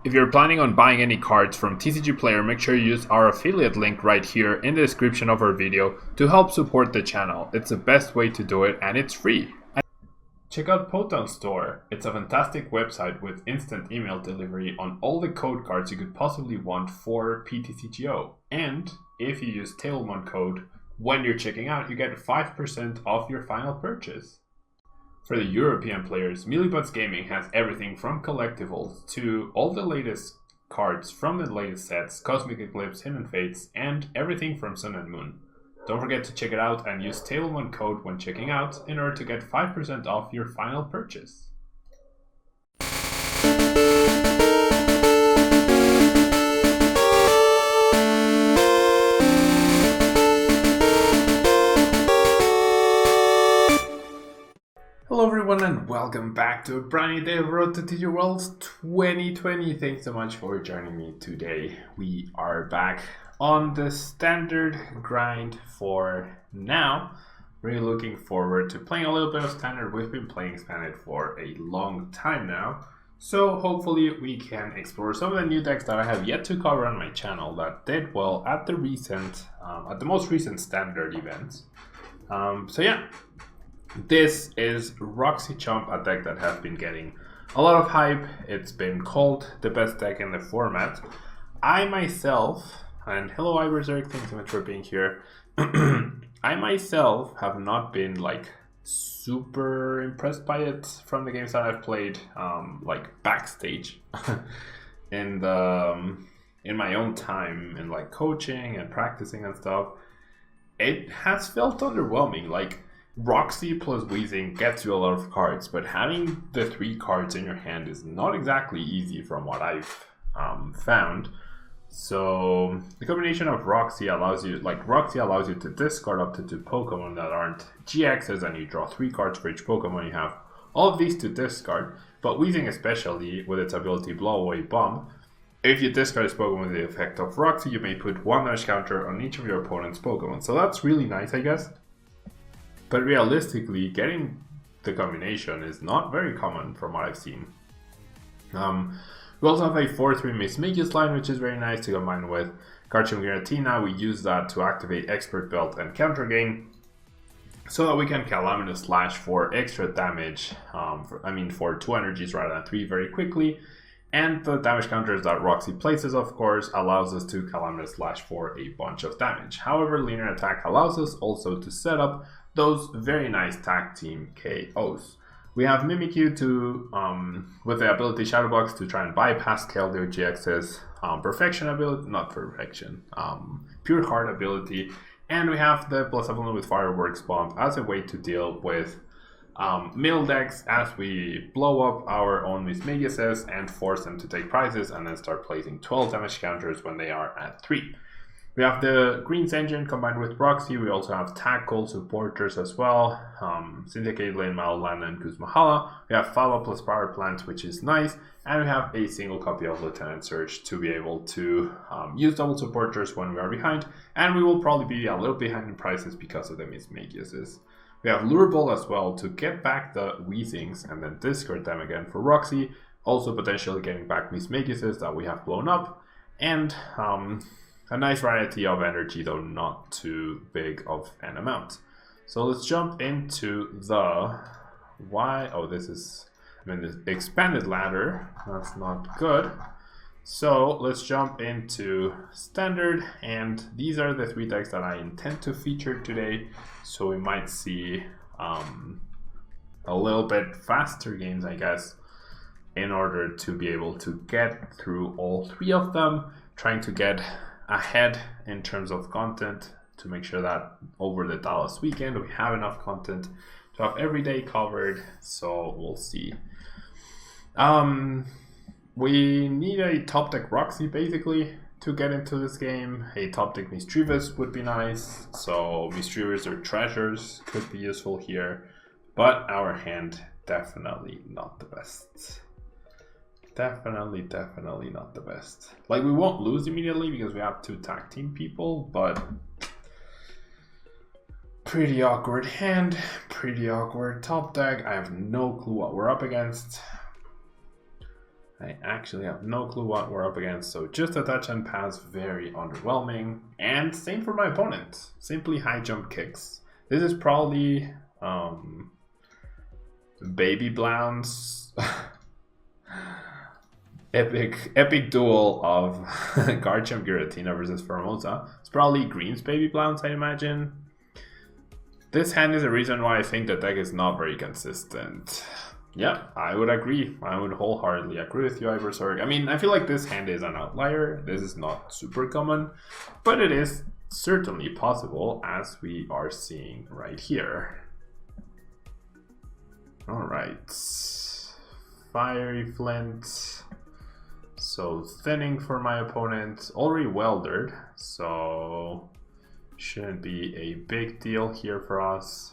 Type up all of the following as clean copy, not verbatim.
If you're planning on buying any cards from TCG Player, make sure you use our affiliate link right here in the description of our video to help support the channel. It's the best way to do it and it's free. Check out Potown Store. It's a fantastic website with instant email delivery on all the code cards you could possibly want for PTCGO. And if you use Tablemon code when you're checking out, you get 5% off your final purchase. For the European players, Millibots Gaming has everything from collectibles to all the latest cards from the latest sets, Cosmic Eclipse, Hidden Fates, and everything from Sun and Moon. Don't forget to check it out and use Tablemon code when checking out in order to get 5% off your final purchase. Hello everyone and welcome back to a brand new day of Road to TCG Worlds 2020. Thanks so much for joining me today. We are back on the standard grind for now. Really looking forward to playing a little bit of standard. We've been playing standard for a long time now. So hopefully we can explore some of the new decks that I have yet to cover on my channel that did well at the most recent standard events. So yeah. This is ROXIECHOMP, a deck that has been getting a lot of hype. It's been called the best deck in the format. I myself, and hello Iberserk, thanks so much for being here. I myself have not been like super impressed by it from the games that I've played, like backstage and in my own time and like coaching and practicing and stuff. It has felt underwhelming. Like Roxy plus Weezing gets you a lot of cards, but having the 3 cards in your hand is not exactly easy from what I've found. So the combination of Roxy allows you to discard up to 2 Pokemon that aren't GXs, and you draw 3 cards for each Pokemon you have. All of these to discard, but Weezing especially with its ability Blow Away Bomb. If you discard this Pokemon with the effect of Roxy, you may put 1 damage counter on each of your opponent's Pokemon. So that's really nice, I guess. But realistically, getting the combination is not very common from what I've seen. We also have a 4-3 Mismagius line, which is very nice to combine with Garchomp Giratina. We use that to activate Expert Belt and Counter Gain, so that we can Calamitous Slash for extra damage, for 2 energies rather than 3 very quickly. And the damage counters that Roxy places, of course, allows us to Calamitous Slash for a bunch of damage. However, Linear Attack allows us also to set up those very nice tag team KOs. We have Mimikyu with the ability Shadowbox to try and bypass Keldeo GX's Pure Heart ability. And we have the Blacephalon with Fireworks Bomb as a way to deal with mill decks as we blow up our own Mismagiuses and force them to take prizes and then start placing 12 damage counters when they are at 3. We have the Green's Engine combined with Roxy. We also have Tackle supporters as well. Syndicated Lane, Maolan, and Kuzmahala. We have Fava plus Power Plant, which is nice. And we have a single copy of Lieutenant Surge to be able to use double supporters when we are behind. And we will probably be a little behind in prices because of the Mismagiuses. We have Lure Ball as well to get back the Weezings and then discard them again for Roxy. Also potentially getting back Mismagiuses that we have blown up. And a nice variety of energy, though not too big of an amount. So let's jump into the the expanded ladder. That's not good. So let's jump into standard, and these are the 3 decks that I intend to feature today. So we might see a little bit faster games, I guess, in order to be able to get through all 3 of them, trying to get ahead in terms of content to make sure that over the Dallas weekend we have enough content to have every day covered. So we'll see. We need a top deck Roxy basically to get into this game. A top deck Mischievous would be nice. So Mischievous or Treasures could be useful here, but our hand definitely not the best. Definitely not the best. Like, we won't lose immediately because we have 2 tag team people, but pretty awkward hand, pretty awkward top deck. I have no clue what we're up against. I actually have no clue what we're up against, so just a touch and pass, very underwhelming. And same for my opponent, simply high jump kicks. This is probably Baby Bloun's epic duel of Garchomp Giratina versus Formosa. It's probably Green's Baby Blounce, I imagine. This hand is the reason why I think the deck is not very consistent. Yeah, I would agree. I would wholeheartedly agree with you, Iversorg. I mean, I feel like this hand is an outlier. This is not super common, but it is certainly possible, as we are seeing right here. Alright. Fiery Flint. So thinning for my opponent. Already weldered, so shouldn't be a big deal here for us.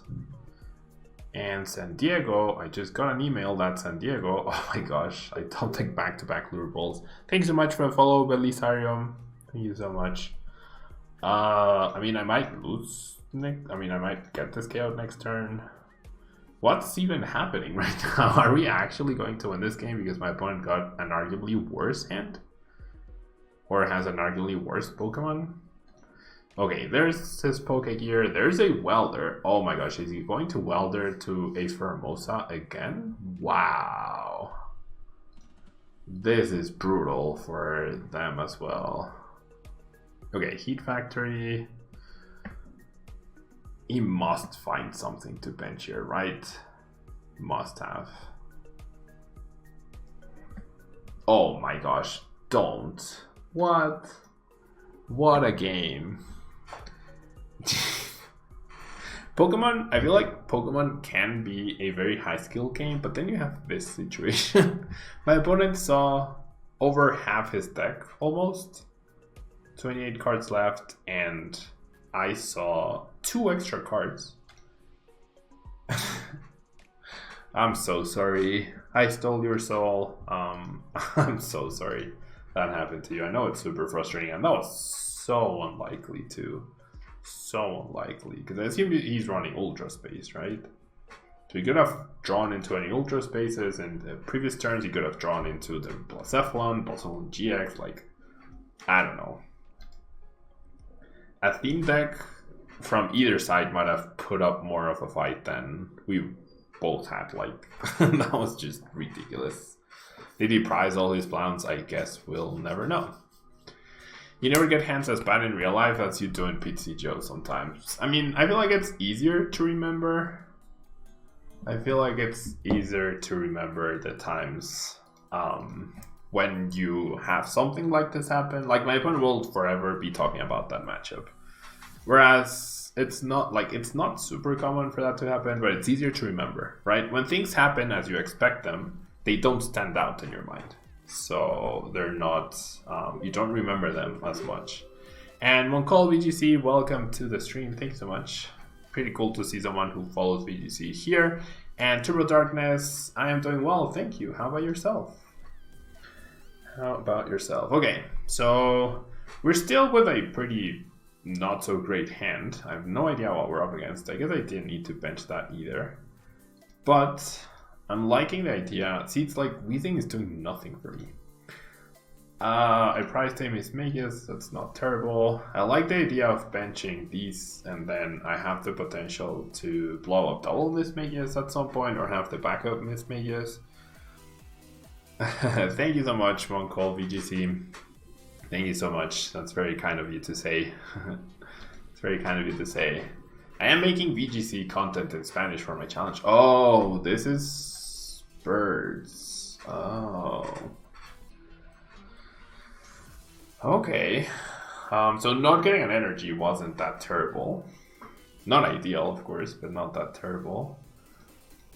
And San Diego, I just got an email that San Diego, oh my gosh, I don't think back-to-back lure balls. Thanks so much for the follow, Belisarium. Thank you so much. I mean, I might lose next, I might get this KO next turn. What's even happening right now? Are we actually going to win this game because my opponent got an arguably worse hand? Or has an arguably worse Pokemon? Okay, there's his Pokegear. There's a Welder. Oh my gosh, is he going to Welder to a Formosa again? Wow. This is brutal for them as well. Okay, Heat Factory. He must find something to bench here, right? Must have. Oh my gosh, don't. What? What a game. Pokemon, I feel like Pokemon can be a very high skill game, but then you have this situation. My opponent saw over half his deck, almost. 28 cards left, and I saw 2 extra cards. I'm so sorry. I stole your soul. I'm so sorry that happened to you. I know it's super frustrating, and that was so unlikely too. So unlikely, because I assume he's running Ultra Space, right? So he could have drawn into any Ultra Spaces, and the previous turns he could have drawn into the Blacephalon, GX, like, I don't know. A theme deck from either side might have put up more of a fight than we both had, like, that was just ridiculous. Did he prize all his plans? I guess we'll never know. You never get hands as bad in real life as you do in TCG sometimes. I mean, I feel like it's easier to remember. I feel like it's easier to remember the times when you have something like this happen. Like, my opponent will forever be talking about that matchup. Whereas it's not super common for that to happen, but it's easier to remember, right? When things happen as you expect them, they don't stand out in your mind. So they're not, you don't remember them as much. And Moncol VGC, welcome to the stream. Thank you so much. Pretty cool to see someone who follows VGC here. And Turbo Darkness, I am doing well, thank you. How about yourself? How about yourself? Okay, so we're still with a pretty not so great hand. I have no idea what we're up against. I guess I didn't need to bench that either. But I'm liking the idea. See, it's like Weezing is doing nothing for me. I priced him his Magus, that's not terrible. I like the idea of benching these, and then I have the potential to blow up double Miss Magus at some point, or have the backup Miss Magus. Thank you so much, Moncol VGC. Thank you so much. That's very kind of you to say. It's very kind of you to say. I am making VGC content in Spanish for my challenge. Oh, this is birds. Oh. Okay. So not getting an energy wasn't that terrible. Not ideal, of course, but not that terrible.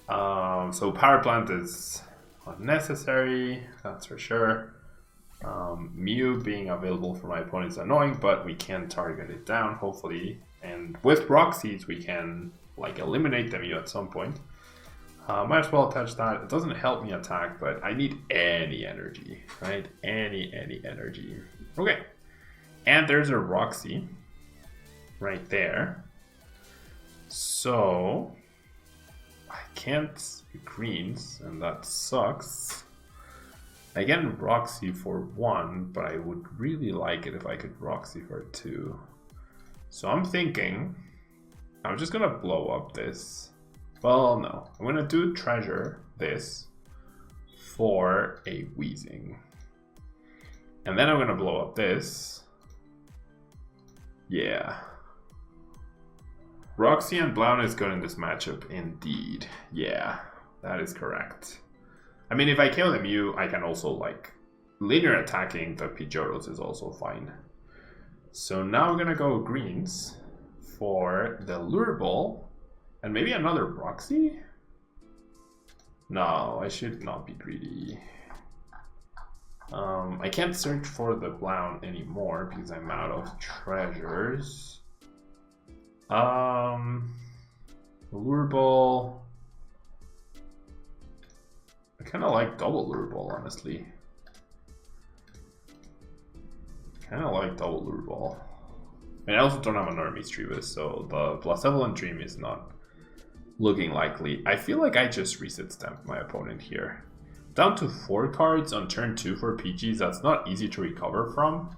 So power plant is unnecessary, that's for sure. Mew being available for my opponent is annoying, but we can target it down, hopefully. And with Roxie's, we can like eliminate the Mew at some point. Might as well touch that. It doesn't help me attack, but I need any energy, right? Any energy. Okay. And there's a Roxie right there. So I can't greens, and that sucks. I can Roxy for 1, but I would really like it if I could Roxy for 2. So I'm thinking I'm just gonna blow up this. Well, no, I'm gonna do treasure this for a Wheezing. And then I'm gonna blow up this. Yeah. Roxy and Blown is good in this matchup indeed. Yeah, that is correct. I mean, if I kill the Mew, I can also like linear attacking the Pidgeotos is also fine. So now we're gonna go greens for the Lure Ball and maybe another Roxy? No, I should not be greedy. I can't search for the Blown anymore because I'm out of treasures. Lure Ball. I kind of like double Lure Ball, honestly. Kind of like double Lure Ball. And I also don't have another Mischievous, so the Blacephalon Dream is not looking likely. I feel like I just reset stamped my opponent here. Down to 4 cards on turn 2 for PGs, that's not easy to recover from.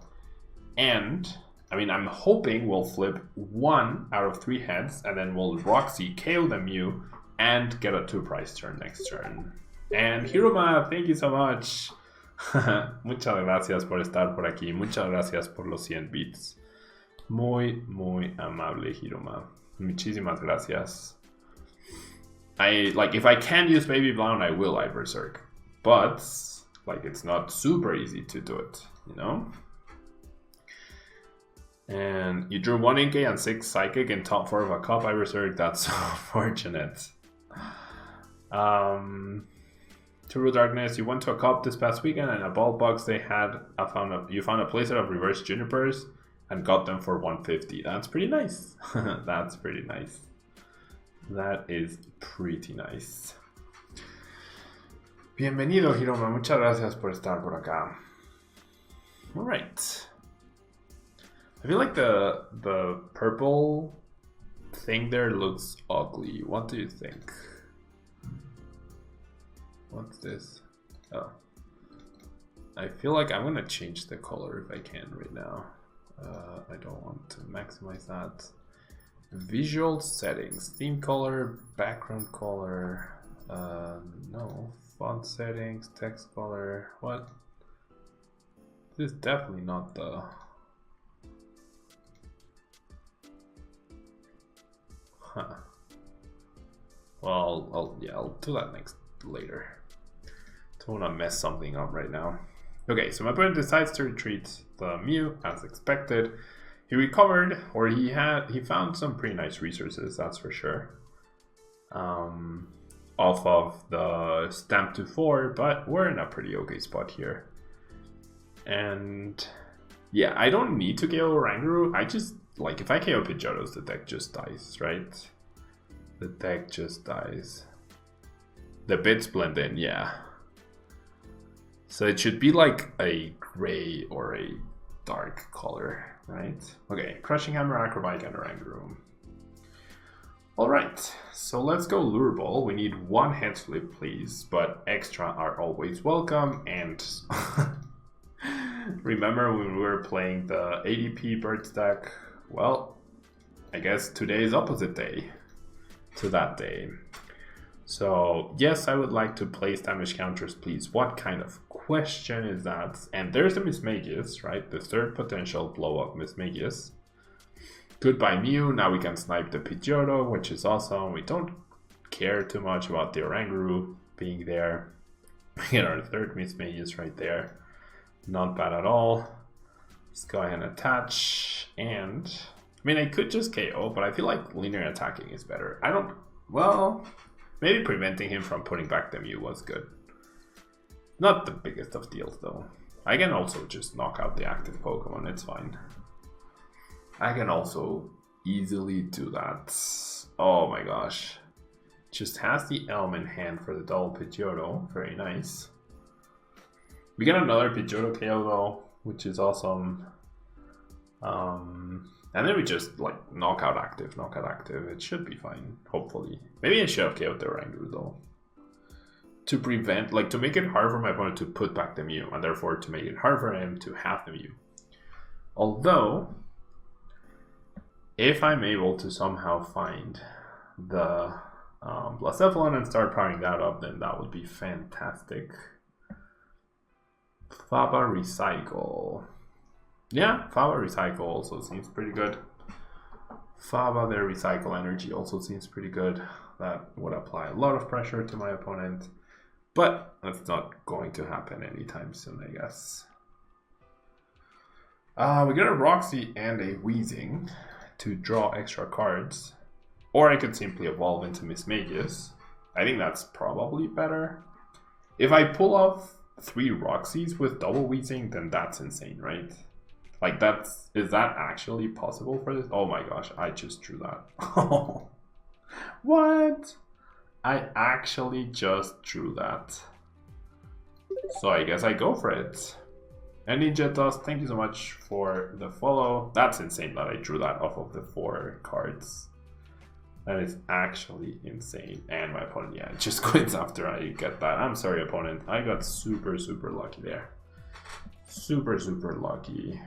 And, I mean, I'm hoping we'll flip 1 out of 3 heads, and then we'll Roxy, KO the Mew, and get a 2-price turn next turn. And Hiroma, thank you so much. Muchas gracias por estar por aquí. Muchas gracias por los 100 bits. Muy, muy amable, Hiroma. Muchísimas gracias. If I can use Baby Blown, I will Berserk. But, like, it's not super easy to do it, you know? And you drew 1 Inkay and 6 Psychic in top 4 of a cup, Berserk. That's so fortunate. Turbo Darkness, you went to a cup this past weekend and a ball box they had, you found a playset of reverse Junipers and got them for 150. That's pretty nice. That's pretty nice. That is pretty nice. Bienvenido, Hiroma. Muchas gracias por estar por acá. Alright. I feel like the purple thing there looks ugly. What do you think? What's this? Oh. I feel like I'm gonna change the color if I can right now. I don't want to maximize that. Visual settings, theme color, background color, no, font settings, text color, what? This is definitely not the... Huh. Well, I'll do that later. Don't want to mess something up right now. Okay, so my opponent decides to retreat the Mew as expected. He recovered, or he found some pretty nice resources, that's for sure. Off of the stamp to 4, but we're in a pretty okay spot here. And yeah, I don't need to KO Oranguru. I just, like, if I KO Pidgeotos, the deck just dies, right? The deck just dies. The bits blend in, yeah. So it should be like a gray or a dark color, right? Okay, Crushing Hammer, Acrobatic, and Oranguru. Alright, so let's go Lure Ball. We need 1 head flip, please, but extra are always welcome. And remember when we were playing the ADP Birds deck? Well, I guess today is opposite day to that day. So yes, I would like to place damage counters, please. What kind of question is that? And there's the Mismagius, right? The third potential blow up Mismagius. Goodbye Mew, now we can snipe the Pidgeotto, which is awesome. We don't care too much about the Oranguru being there. We get our third Mismagius right there. Not bad at all. Let's go ahead and attach. And, I mean, I could just KO, but I feel like linear attacking is better. Well, maybe preventing him from putting back the Mew was good. Not the biggest of deals, though. I can also just knock out the active Pokemon, it's fine. I can also easily do that. Oh my gosh. Just has the Elm in hand for the double Pidgeotto. Very nice. We get another Pidgeotto KO though, which is awesome. And then we just like knock out active. It should be fine, hopefully. Maybe I should have KO'd the Oranguru though. to prevent, like to make it hard for my opponent to put back the Mew, and therefore to make it hard for him to have the Mew. Although, if I'm able to somehow find the Blacephalon and start powering that up, then that would be fantastic. Faba Recycle. Yeah, Faba Recycle also seems pretty good. Faba, their Recycle Energy also seems pretty good. That would apply a lot of pressure to my opponent. But that's not going to happen anytime soon, I guess. We got a Roxy and a Weezing to draw extra cards. Or I could simply evolve into Mismagius. I think that's probably better. If I pull off 3 Roxys with double Weezing, then that's insane, right? Like is that actually possible for this? Oh my gosh, I just drew that. What? I actually just drew that. So I guess I go for it. And Ninja Dust, thank you so much for the follow. That's insane that I drew that off of the 4 cards. That is actually insane. And my opponent, yeah, just quits after I get that. I'm sorry, opponent. I got super, super lucky there. Super, super lucky.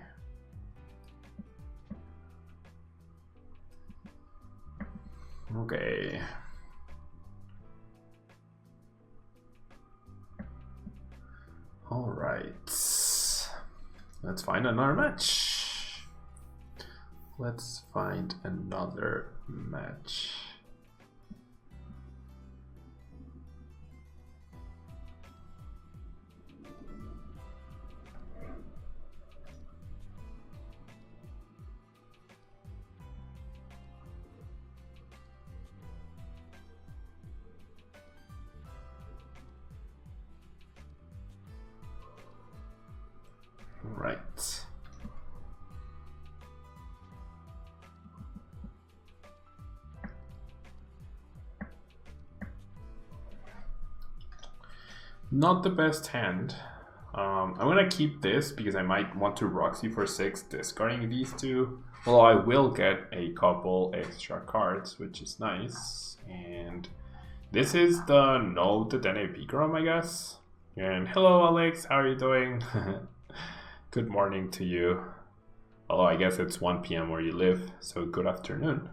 Okay. All right. Let's find another match. Let's find another match. Right. Not the best hand. I'm gonna keep this because I might want to Roxy for 6, discarding these 2. Although I will get a couple extra cards, which is nice. And this is the Node to Dene Pikarom, I guess. And hello, Alex, how are you doing? Good morning to you. Although I guess it's 1 PM where you live, so good afternoon.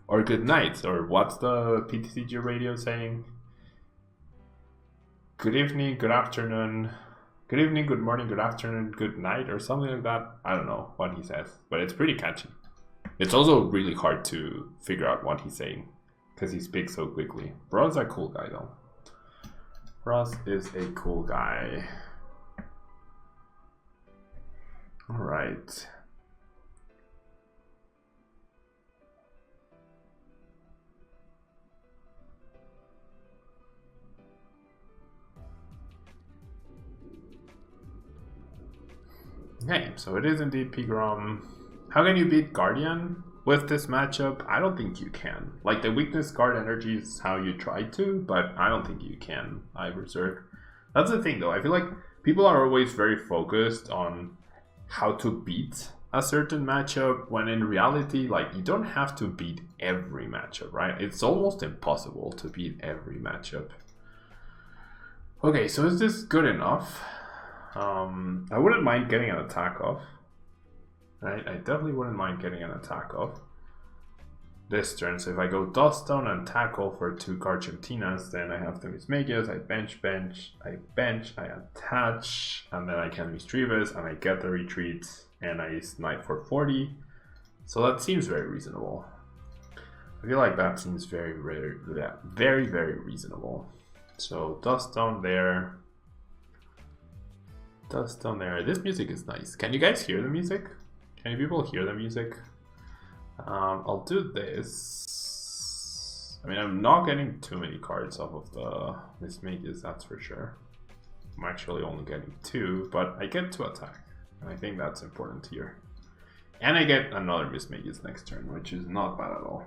Or good night, or what's the PTCG radio saying? Good evening, good afternoon, good evening, good morning, good afternoon, good night, or something like that. I don't know what he says, but it's pretty catchy. It's also really hard to figure out what he's saying, because he speaks so quickly. Bro's a cool guy though. Ross is a cool guy. All right. Okay, so it is indeed Pikarom. How can you beat Guardian with this matchup? I don't think you can. Like, the weakness card energy is how you try to, but I don't think you can. I Berserk. That's the thing though, I feel like people are always very focused on how to beat a certain matchup, when in reality, like, you don't have to beat every matchup, right? It's almost impossible to beat every matchup. Okay, so is this good enough? I wouldn't mind getting an attack off. Right, I definitely wouldn't mind getting an attack off this turn. So if I go Dust Stone and tackle for 2 Carchentinas, then I have the Mismagius, I bench, I attach, and then I can Mischievous, and I get the retreat, and I snipe for 40. So that seems very reasonable. I feel like that seems very, very reasonable. So Dust Stone there. Dust Stone there. This music is nice. Can you guys hear the music? Can you people hear the music? I'll do this. I mean, I'm not getting too many cards off of the Mismagius, that's for sure. I'm actually only getting 2, but I get to attack. And I think that's important here. And I get another Mismagius next turn, which is not bad at all.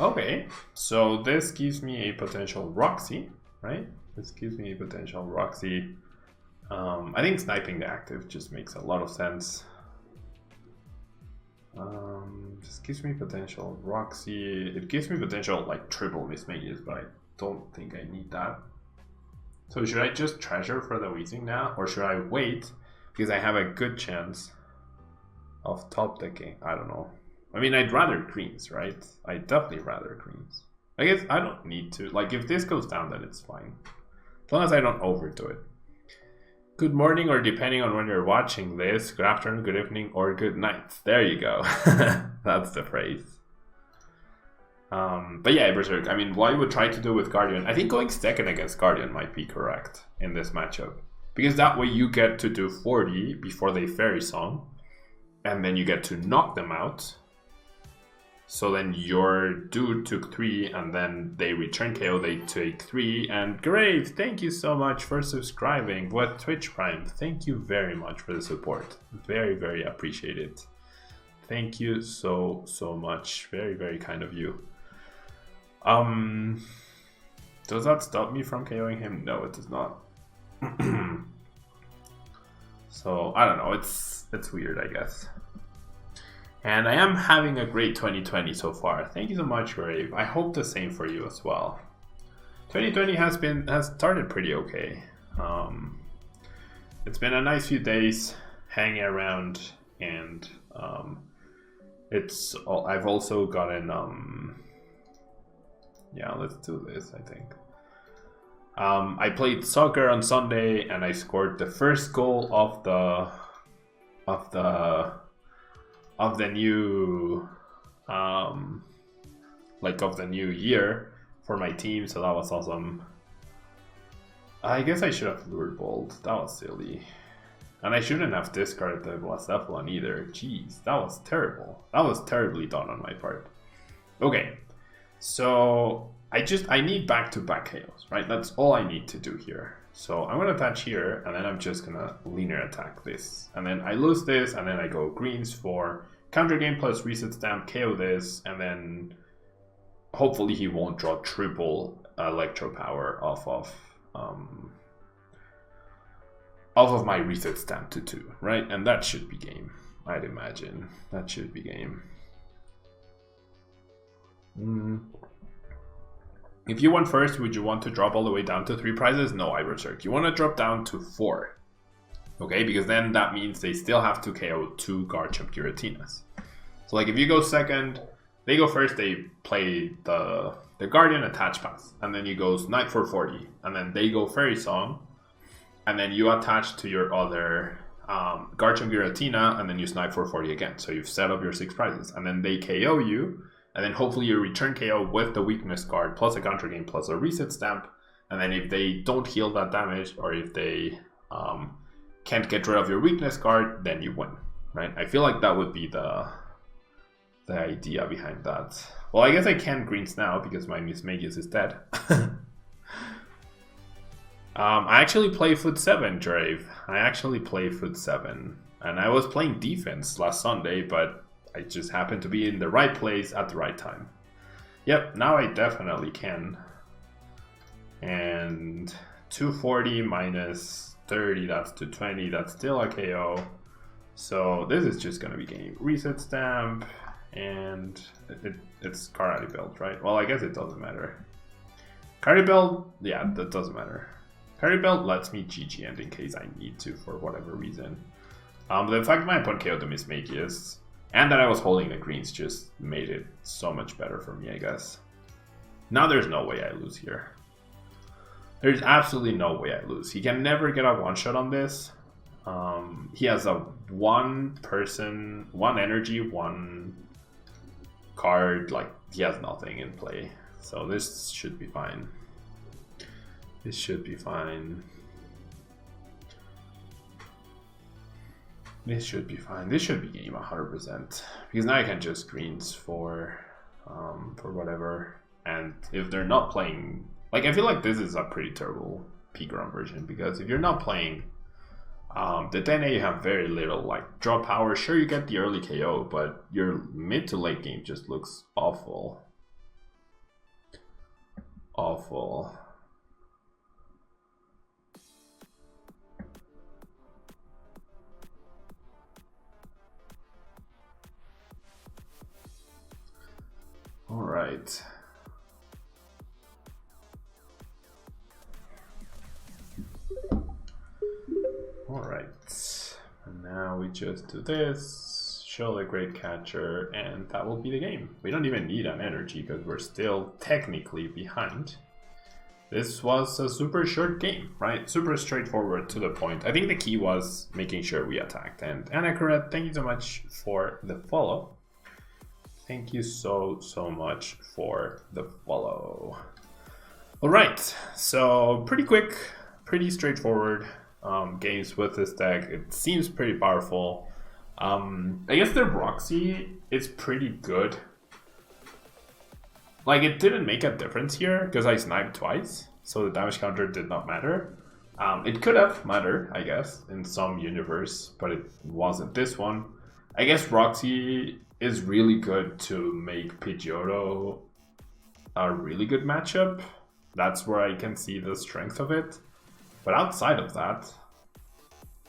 Okay, so this gives me a potential Roxy, right? This gives me a potential Roxy. I think sniping the active just makes a lot of sense. This gives me potential Roxy. It gives me potential like triple Mismagius, but I don't think I need that. So should I just treasure for the Weezing now, or should I wait because I have a good chance of top decking? I don't know. I mean, I'd rather greens, right? I'd definitely rather greens. I guess I don't need to. Like, if this goes down, then it's fine. As long as I don't overdo it. Good morning, or depending on when you're watching this, good afternoon, good evening, or good night. There you go. That's the phrase. But yeah, Berserk, I mean, what I would try to do with Guardian, I think going second against Guardian might be correct in this matchup. Because that way you get to do 40 before they Fairy Song, and then you get to knock them out. So then your dude took 3, and then they return KO, they take 3, and Grave, thank you so much for subscribing with Twitch Prime. Thank you very much for the support. Very, very appreciated. Thank you so much. Very, very kind of you. Does that stop me from KOing him? No, it does not. So I don't know, it's weird, I guess. And I am having a great 2020 so far. Thank you so much, Grave. I hope the same for you as well. 2020 has started pretty okay. It's been a nice few days hanging around, and I've also gotten yeah, let's do this, I think. I played soccer on Sunday, and I scored the first goal of the new of the new year for my team, so that was awesome. I guess I should have lured bold. That was silly. And I shouldn't have discarded the Blacephalon either. Jeez, that was terrible. That was terribly done on my part. Okay, so I need back-to-back KOs, right? That's all I need to do here. So I'm gonna attach here, and then I'm just gonna linear attack this. And then I lose this, and then I go greens for counter game plus reset stamp, KO this, and then hopefully he won't draw triple electro power off of my reset stamp to 2, right? And that should be game, I'd imagine. That should be game. If you went first, would you want to drop all the way down to 3 prizes? No, I Berserk. You want to drop down to 4. Okay, because then that means they still have to KO 2 Garchomp Giratinas. So like if you go second, they go first, they play the Guardian attach pass, and then you go Knight for 40, and then they go Fairy Song, and then you attach to your other Garchomp Giratina, and then you snipe for 40 again. So you've set up your 6 prizes, and then they KO you, and then hopefully you return KO with the weakness card plus a counter game plus a reset stamp, and then if they don't heal that damage, or if they can't get rid of your weakness card, then you win, right? I feel like that would be the idea behind that. Well, I guess I can greens now because my Miss Magius is dead. I actually play foot 7, Drave. I actually play foot 7. And I was playing defense last Sunday, but I just happened to be in the right place at the right time. Yep, now I definitely can. And 240 minus 30, that's 220, that's still a KO. So this is just gonna be game. Reset stamp, and it's Karate Belt, right? Well, I guess it doesn't matter. Karate Belt, yeah, that doesn't matter. Karate Belt lets me GG end in case I need to for whatever reason. The fact my opponent KO'd the Miss Magius, and that I was holding the greens, just made it so much better for me, I guess. Now there's no way I lose here. There's absolutely no way I lose. He can never get a one-shot on this. He has a one energy, one card, like he has nothing in play. So this should be fine. This should be fine. This should be fine. This should be game 100%. Because now I can just greens for whatever. And if they're not playing, like I feel like this is a pretty terrible peak run version, because if you're not playing the 10A, you have very little like draw power. Sure, you get the early KO, but your mid to late game just looks awful. Awful. All right. And now we just do this, show the Great Catcher, and that will be the game. We don't even need an energy because we're still technically behind. This was a super short game, right? Super straightforward, to the point. I think the key was making sure we attacked. And Accurate, thank you so much for the follow. Thank you so much for the follow. All right, so pretty quick, pretty straightforward games with this deck. It seems pretty powerful. I guess the Roxy is pretty good. Like, it didn't make a difference here because I sniped twice, so the damage counter did not matter. It could have mattered, I guess, in some universe, but it wasn't this one. I guess Roxy is really good to make Pidgeotto a really good matchup. That's where I can see the strength of it. But outside of that,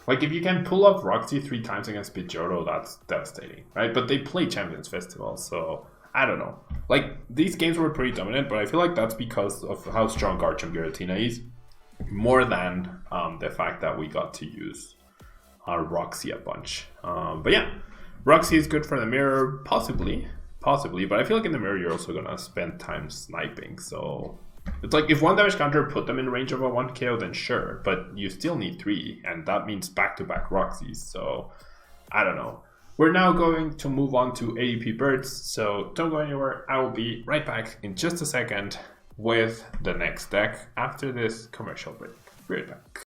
like, if you can pull up Roxy 3 times against Pidgeotto, that's devastating, right? But they play Champions Festival, so I don't know. Like, these games were pretty dominant, but I feel like that's because of how strong Garchomp Giratina is, more than the fact that we got to use our Roxy a bunch. But yeah, Roxy is good for the mirror, possibly, but I feel like in the mirror you're also gonna spend time sniping, so it's like if one damage counter put them in range of a 1 KO, then sure, but you still need 3, and that means back-to-back Roxys, so I don't know. We're now going to move on to ADP Birds, so don't go anywhere. I will be right back in just a second with the next deck after this commercial break. Be right back.